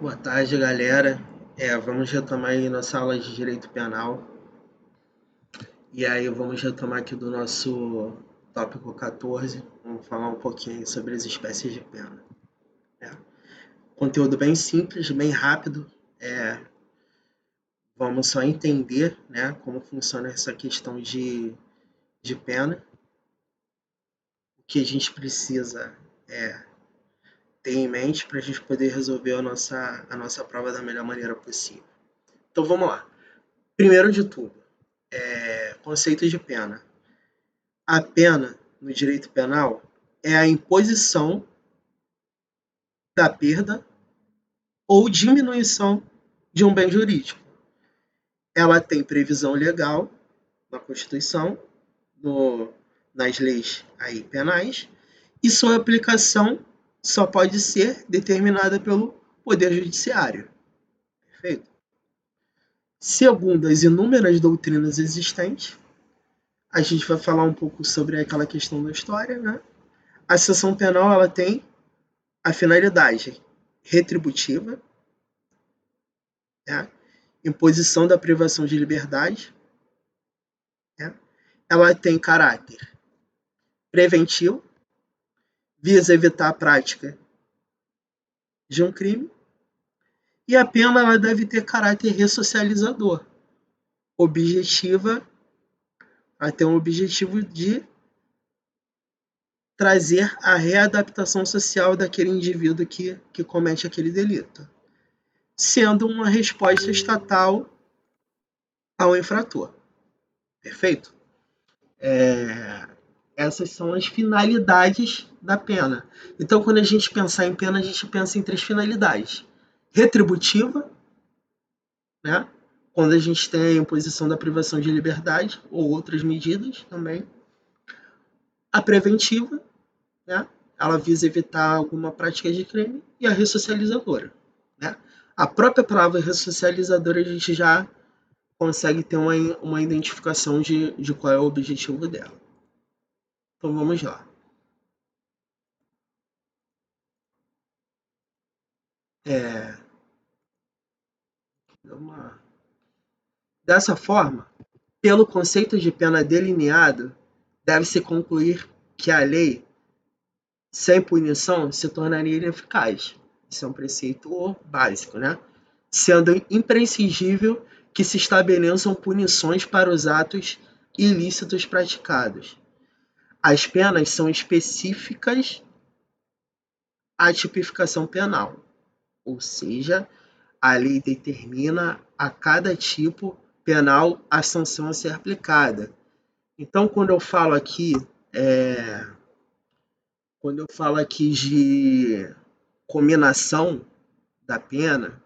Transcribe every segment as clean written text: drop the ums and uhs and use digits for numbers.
Boa tarde, galera. Vamos retomar aí nossa aula de Direito Penal. E aí vamos retomar aqui do nosso tópico 14. Vamos falar um pouquinho sobre as espécies de pena. É, Conteúdo bem simples, bem rápido. É, Vamos só entender, né, como funciona essa questão de pena. O que a gente precisa é, ter em mente para a gente poder resolver a nossa prova da melhor maneira possível. Então vamos lá. Primeiro de tudo, conceito de pena. A pena, no direito penal, é a imposição da perda ou diminuição de um bem jurídico. Ela tem previsão legal na Constituição, no, nas leis aí penais, e sua aplicação só pode ser determinada pelo Poder Judiciário. Perfeito? Segundo as inúmeras doutrinas existentes, a gente vai falar um pouco sobre aquela questão da história, né? A sanção penal ela tem a finalidade retributiva, né? Imposição da privação de liberdade, né? Ela tem caráter preventivo, visa evitar a prática de um crime, e a pena ela deve ter caráter ressocializador, objetiva, ela tem um objetivo de trazer a readaptação social daquele indivíduo que comete aquele delito, sendo uma resposta estatal ao infrator. Perfeito? Essas são as finalidades da pena. Então, quando a gente pensar em pena, a gente pensa em três finalidades: retributiva, né? Quando a gente tem a imposição da privação de liberdade ou outras medidas também. A preventiva, né? Ela visa evitar alguma prática de crime. E a ressocializadora, né? A própria palavra ressocializadora a gente já consegue ter uma identificação de qual é o objetivo dela. Então vamos lá. É, uma... Dessa forma, pelo conceito de pena delineado, deve-se concluir que a lei, sem punição, se tornaria ineficaz. Isso é um preceito básico, né? Sendo imprescindível que se estabeleçam punições para os atos ilícitos praticados. As penas são específicas à tipificação penal, ou seja, a lei determina a cada tipo penal a sanção a ser aplicada. Então, é, quando eu falo aqui de cominação da pena,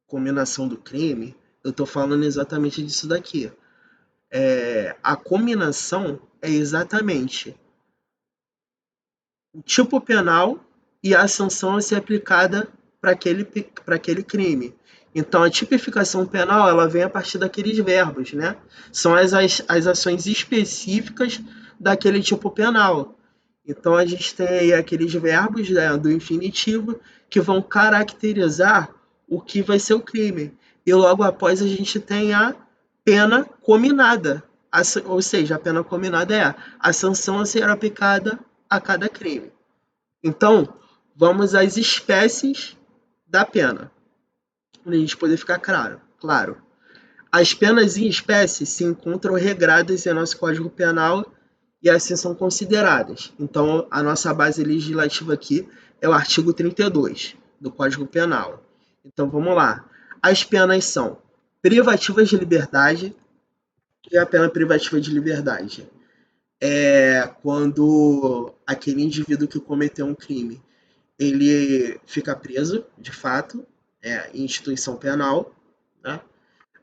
cominação do crime, eu estou falando exatamente disso daqui. A cominação é exatamente o tipo penal e a sanção a ser aplicada para aquele crime. Então, a tipificação penal ela vem a partir daqueles verbos, né? São as ações específicas daquele tipo penal. Então, a gente tem aí aqueles verbos, né, do infinitivo que vão caracterizar o que vai ser o crime. E logo após a gente tem a pena cominada, ou seja, a pena cominada é a sanção a ser aplicada a cada crime. Então, vamos às espécies da pena, para a gente poder ficar claro. As penas em espécie se encontram regradas em nosso Código Penal e assim são consideradas. Então, a nossa base legislativa aqui é o artigo 32 do Código Penal. Então, vamos lá. As penas são privativas de liberdade. E a pena privativa de liberdade quando aquele indivíduo que cometeu um crime ele fica preso, de fato, em instituição penal, né?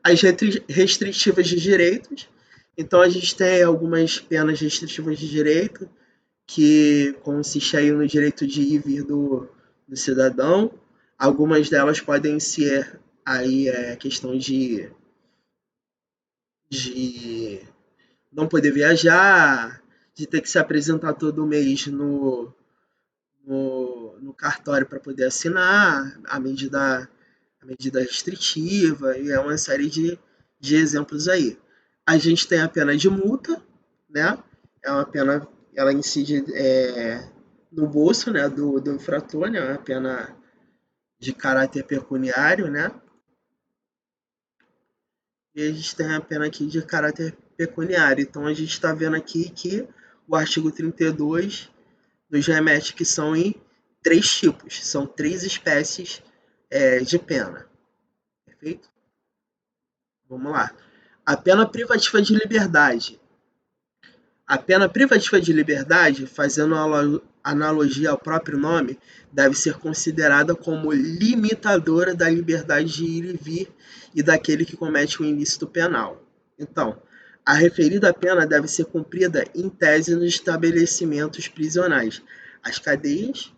As restritivas de direitos. Então, a gente tem algumas penas restritivas de direito, que consiste aí no direito de ir e vir do cidadão. Algumas delas podem ser aí questão de não poder viajar, de ter que se apresentar todo mês no cartório para poder assinar a medida a medida restritiva e é uma série de exemplos aí. A gente tem a pena de multa, né? É uma pena, ela incide no bolso, né, do infrator, né? É uma pena de caráter pecuniário, né? E a gente tem a pena aqui de caráter pecuniário. Então a gente está vendo aqui que o artigo 32 nos remete que são em três tipos, são três espécies de pena. Perfeito? Vamos lá. A pena privativa de liberdade. A pena privativa de liberdade, fazendo analogia ao próprio nome, deve ser considerada como limitadora da liberdade de ir e vir e daquele que comete um ilícito penal. Então, a referida pena deve ser cumprida em tese nos estabelecimentos prisionais, as cadeias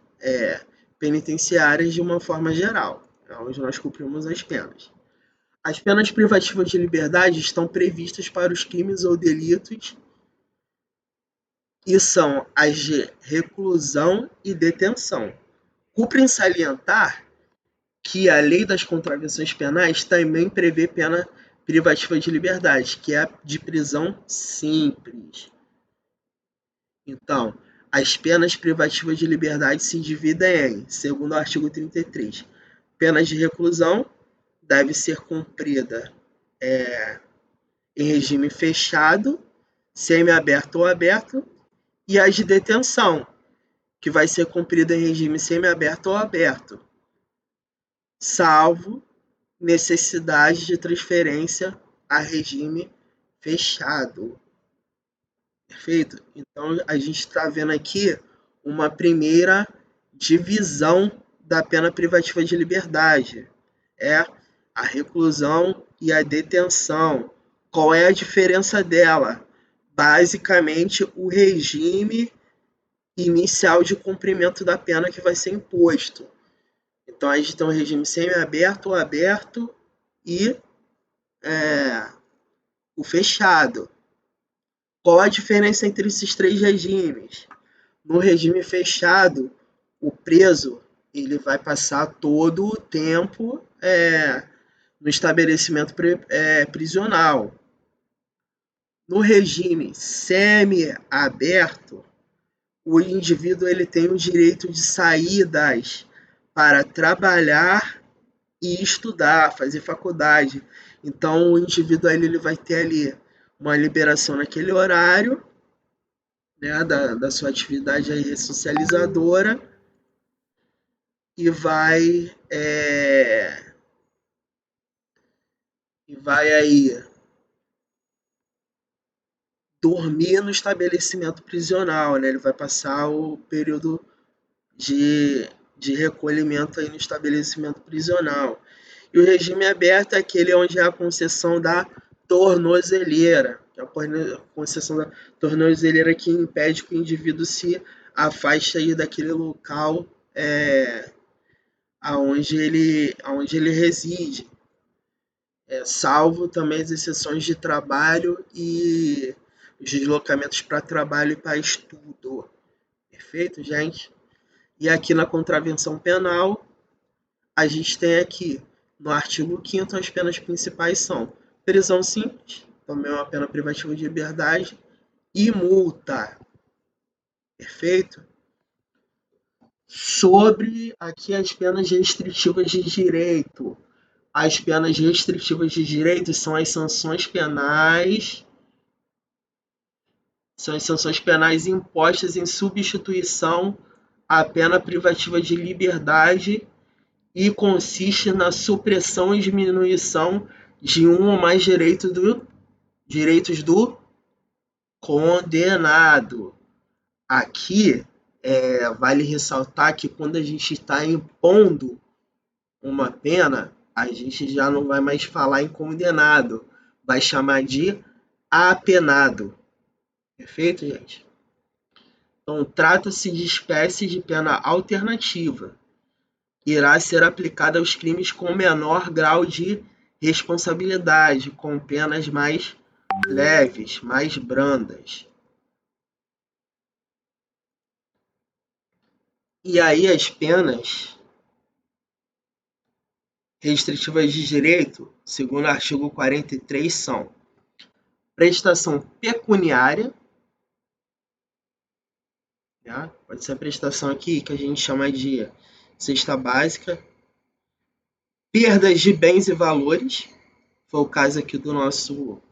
penitenciárias de uma forma geral, onde nós cumprimos as penas. As penas privativas de liberdade estão previstas para os crimes ou delitos e são as de reclusão e detenção. Cumpre salientar que a Lei das Contravenções Penais também prevê pena privativa de liberdade, que é a de prisão simples. Então, as penas privativas de liberdade se dividem em, segundo o artigo 33, penas de reclusão deve ser cumprida em regime fechado, semiaberto ou aberto, e as de detenção, que vai ser cumprida em regime semiaberto ou aberto, salvo necessidade de transferência a regime fechado. Perfeito? Então a gente está vendo aqui uma primeira divisão da pena privativa de liberdade. É a reclusão e a detenção. Qual é a diferença dela? Basicamente, o regime inicial de cumprimento da pena que vai ser imposto. Então a gente tem um regime semiaberto, ou aberto e o fechado. Qual a diferença entre esses três regimes? No regime fechado, o preso ele vai passar todo o tempo no estabelecimento prisional. No regime semi-aberto, o indivíduo ele tem o direito de saídas para trabalhar e estudar, fazer faculdade. Então, o indivíduo ele vai ter ali uma liberação naquele horário, né, da sua atividade aí ressocializadora e vai aí dormir no estabelecimento prisional, né? Ele vai passar o período de recolhimento aí no estabelecimento prisional. E o regime aberto é aquele onde há a concessão da tornozeleira, que é a concessão da tornozeleira que impede que o indivíduo se afaste aí daquele local aonde ele reside, salvo também as exceções de trabalho e os deslocamentos para trabalho e para estudo. Perfeito, gente? E aqui na contravenção penal, a gente tem aqui, no artigo 5º, as penas principais são prisão simples, também é uma pena privativa de liberdade, e multa. Perfeito? Sobre aqui as penas restritivas de direito. As penas restritivas de direito são as sanções penais impostas em substituição à pena privativa de liberdade e consiste na supressão e diminuição de um ou mais direitos do condenado. Aqui, vale ressaltar que quando a gente está impondo uma pena, a gente já não vai mais falar em condenado, vai chamar de apenado. Perfeito, gente? Então, trata-se de espécie de pena alternativa. Irá ser aplicada aos crimes com menor grau de responsabilidade, com penas mais leves, mais brandas. E aí as penas restritivas de direito, segundo o artigo 43, são prestação pecuniária, né? Pode ser a prestação aqui que a gente chama de cesta básica, perdas de bens e valores, foi o caso aqui do nosso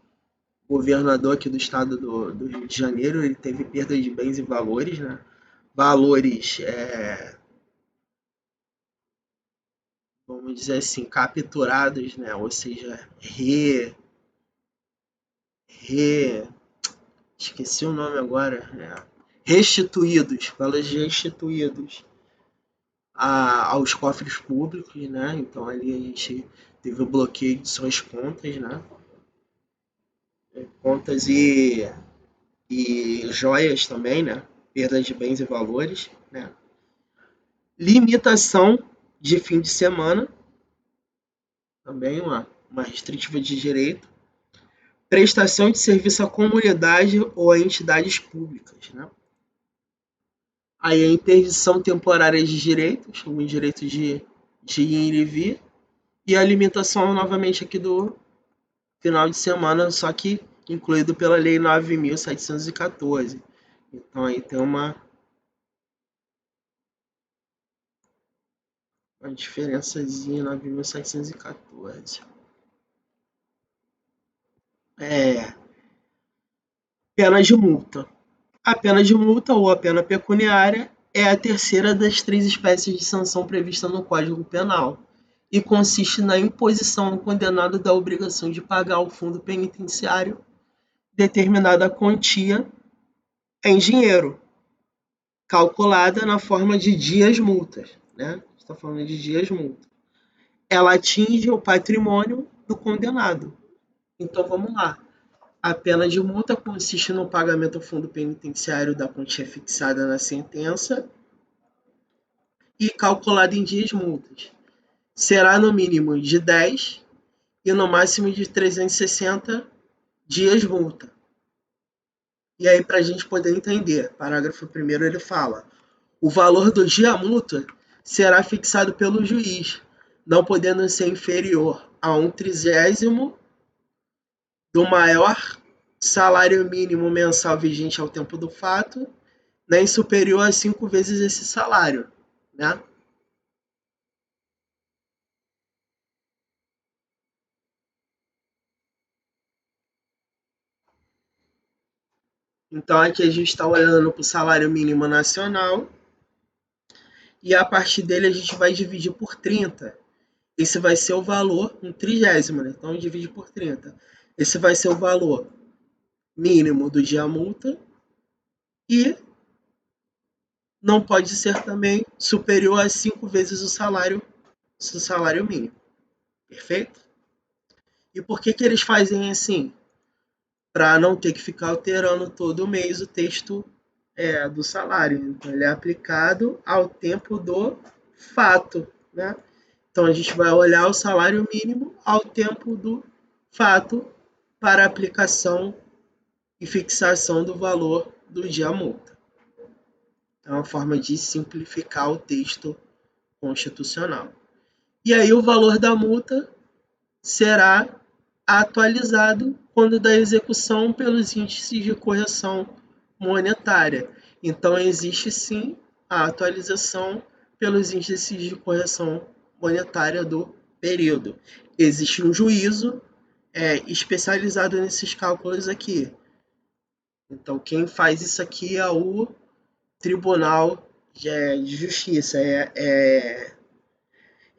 governador aqui do estado do Rio de Janeiro, ele teve perda de bens e valores, né? Valores, vamos dizer assim, capturados, né? Ou seja, re, esqueci o nome agora, né? Restituídos, valores restituídos aos cofres públicos, né? Então ali a gente teve o bloqueio de suas contas, né? Contas e joias também, né? Perda de bens e valores, né? Limitação de fim de semana, também uma restritiva de direito. Prestação de serviço à comunidade ou a entidades públicas, né? Aí a interdição temporária de direitos, o direito de ir e vir, e a limitação novamente aqui do final de semana, só que incluído pela Lei 9.714. Então aí tem uma diferençazinha, 9.714. É, pena de multa. A pena de multa ou a pena pecuniária é a terceira das três espécies de sanção prevista no Código Penal e consiste na imposição ao condenado da obrigação de pagar ao fundo penitenciário determinada quantia em dinheiro, calculada na forma de dias multas, né? Está falando de dias multa. Ela atinge o patrimônio do condenado. Então vamos lá. A pena de multa consiste no pagamento ao fundo penitenciário da quantia fixada na sentença e calculada em dias multas. Será no mínimo de 10 e no máximo de 360 dias multa. E aí, para a gente poder entender, parágrafo 1º ele fala: o valor do dia multa será fixado pelo juiz, não podendo ser inferior a 1/30 do maior salário mínimo mensal vigente ao tempo do fato, nem superior a 5 vezes esse salário, né? Então aqui a gente está olhando para o salário mínimo nacional e a partir dele a gente vai dividir por 30. Esse vai ser o valor, um trigésimo, né? Então divide por 30. Esse vai ser o valor mínimo do dia multa e não pode ser também superior a 5 vezes o salário mínimo. Perfeito? E por que, que eles fazem assim? Para não ter que ficar alterando todo mês o texto do salário. Então, ele é aplicado ao tempo do fato. Né? Então, a gente vai olhar o salário mínimo ao tempo do fato para aplicação e fixação do valor do dia multa. É uma forma de simplificar o texto constitucional. E aí o valor da multa será atualizado quando da execução pelos índices de correção monetária. Então existe sim a atualização pelos índices de correção monetária do período. Existe um juízo especializado nesses cálculos aqui. Então quem faz isso aqui é o Tribunal de Justiça, é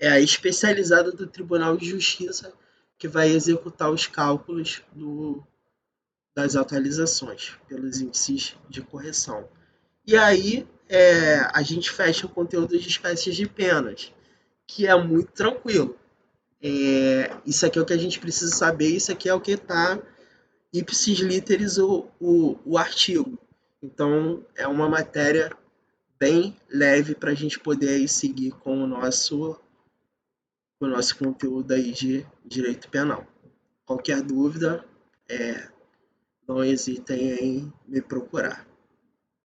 a especializada do Tribunal de Justiça que vai executar os cálculos das atualizações pelos índices de correção. E aí a gente fecha o conteúdo de espécies de penas, que é muito tranquilo. Isso aqui é o que a gente precisa saber, isso aqui é o que está ipsis literis o artigo. Então é uma matéria bem leve para a gente poder aí seguir com o nosso conteúdo aí de direito penal. Qualquer dúvida, não hesitem em me procurar.